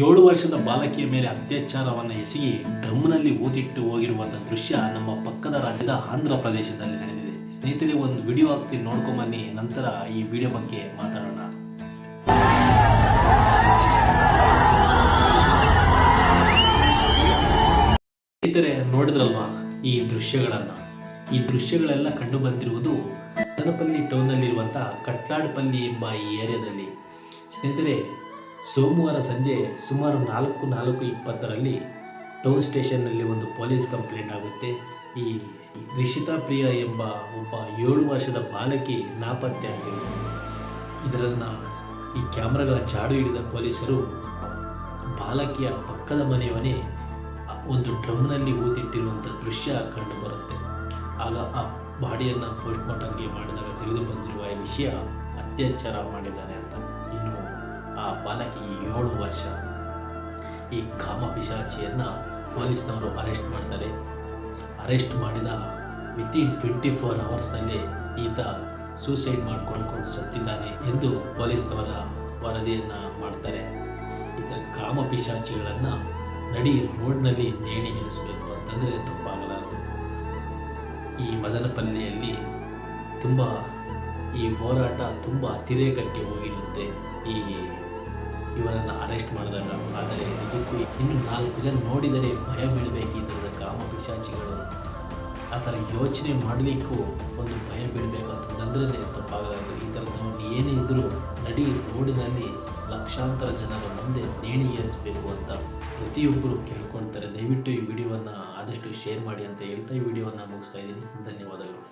7 ವರ್ಷದ ಬಾಲಕಿಯ ಮೇಲೆ ಅತ್ಯಾಚಾರವನ್ನು ಎಸಗಿ ಡ್ರಮ್ನಲ್ಲಿ ಊದಿಟ್ಟು ಹೋಗಿರುವಂಥ ದೃಶ್ಯ ನಮ್ಮ ಪಕ್ಕದ ರಾಜ್ಯದ ಆಂಧ್ರ ಪ್ರದೇಶದಲ್ಲಿ ನಡೆದಿದೆ. ಸ್ನೇಹಿತರೆ, ಒಂದು ವಿಡಿಯೋ ಹಾಕ್ತೀನಿ, ನೋಡ್ಕೊಂಬನ್ನಿ. ನಂತರ ಈ ವಿಡಿಯೋ ಬಗ್ಗೆ ಮಾತಾಡೋಣ. ಸ್ನೇಹಿತರೆ, ನೋಡಿದ್ರಲ್ವಾ ಈ ದೃಶ್ಯಗಳೆಲ್ಲ ಕಂಡು ಬಂದಿರುವುದು ಮದನಪಲ್ಲಿ ಟೌನ್ನಲ್ಲಿರುವಂಥ ಕಟ್ಲಾಡ್ಪಲ್ಲಿ ಎಂಬ ಈ ಏರಿಯಾದಲ್ಲಿ. ಸ್ನೇಹಿತರೆ, ಸೋಮವಾರ ಸಂಜೆ ಸುಮಾರು 4:20 ಟೌನ್ ಸ್ಟೇಷನ್ನಲ್ಲಿ ಒಂದು ಪೊಲೀಸ್ ಕಂಪ್ಲೇಂಟ್ ಆಗುತ್ತೆ. ಈ ರಿಷಿತಾ ಪ್ರಿಯಾ ಎಂಬ ಒಬ್ಬ 7 ವರ್ಷದ ಬಾಲಕಿ ನಾಪತ್ತೆ ಆಗಿರುತ್ತೆ. ಇದರನ್ನು ಈ ಕ್ಯಾಮ್ರಾಗಳ ಜಾಡು ಹಿಡಿದ ಪೊಲೀಸರು ಬಾಲಕಿಯ ಪಕ್ಕದ ಮನೆಯವನೇ ಒಂದು ಡ್ರಮ್ನಲ್ಲಿ ಊದಿಟ್ಟಿರುವಂಥ ದೃಶ್ಯ ಕಂಡು ಬರುತ್ತೆ. ಆಗ ಆ ಬಾಡಿಯನ್ನು ಪೋಸ್ಟ್ಮಾರ್ಟಮ್ಗೆ ಮಾಡಿದಾಗ ತಿಳಿದು ಬಂದಿರುವ ಈ ವಿಷಯ ಅತ್ಯಾಚಾರ ಮಾಡಿದ್ದಾನೆ ಅಂತ. ಇನ್ನು ಆ ಬಾಲಕಿ 7 ವರ್ಷ. ಈ ಕಾಮಪಿಶಾಚಿಯನ್ನು ಪೊಲೀಸ್ನವರು ಅರೆಸ್ಟ್ ಮಾಡ್ತಾರೆ. ಅರೆಸ್ಟ್ ಮಾಡಿದ ವಿತಿನ್ 24 ಅವರ್ಸ್ನಲ್ಲಿ ಈತ ಸೂಸೈಡ್ ಮಾಡಿಕೊಂಡು ಸತ್ತಿದ್ದಾನೆ ಎಂದು ಪೊಲೀಸ್ನವರ ವರದಿಯನ್ನು ಮಾಡ್ತಾರೆ. ಈತ ಕಾಮಪಿಶಾಚಿಗಳನ್ನು ನಡಿ ರೋಡ್ನಲ್ಲಿ ನೇಣಿಗೇರಿಸಬೇಕು ಅಂತಂದರೆ ತಪ್ಪಾಗಲಾರದು. ಈ ಮದನಪಲ್ಲಿಯಲ್ಲಿ ಈ ಹೋರಾಟ ತುಂಬ ಅತಿರೇಕಕ್ಕೆ ಹೋಗಿರುತ್ತೆ ಇವರನ್ನು ಅರೆಸ್ಟ್ ಮಾಡಿದಾಗ. ಆದರೆ ಇದಕ್ಕೂ ಇನ್ನು 4 ಜನ ನೋಡಿದರೆ ಭಯ ಬೀಳಬೇಕಿದ್ದ ಕಾಮಪಿಶಾಚಿಗಳು ಆ ಥರ ಯೋಚನೆ ಮಾಡಲಿಕ್ಕೂ ಒಂದು ಭಯ ಬೀಳಬೇಕಂತಂದ್ರೆ ತಪ್ಪಾಗಲಾರದು. ಈ ಥರದವನು ಏನೇ ಇದ್ದರೂ ನಡಿ ರೋಡಿನಲ್ಲಿ ಲಕ್ಷಾಂತರ ಜನರ ಮುಂದೆ ನೇಣಿಗೇರಿಸಬೇಕು ಅಂತ ಪ್ರತಿಯೊಬ್ಬರು ಕೇಳ್ಕೊಳ್ತಾರೆ. ದಯವಿಟ್ಟು ಈ ವಿಡಿಯೋವನ್ನು ಆದಷ್ಟು ಶೇರ್ ಮಾಡಿ ಅಂತ ಹೇಳ್ತಾ ಈ ವಿಡಿಯೋವನ್ನು ಮುಗಿಸ್ತಾ ಇದ್ದೀನಿ. ಧನ್ಯವಾದಗಳು.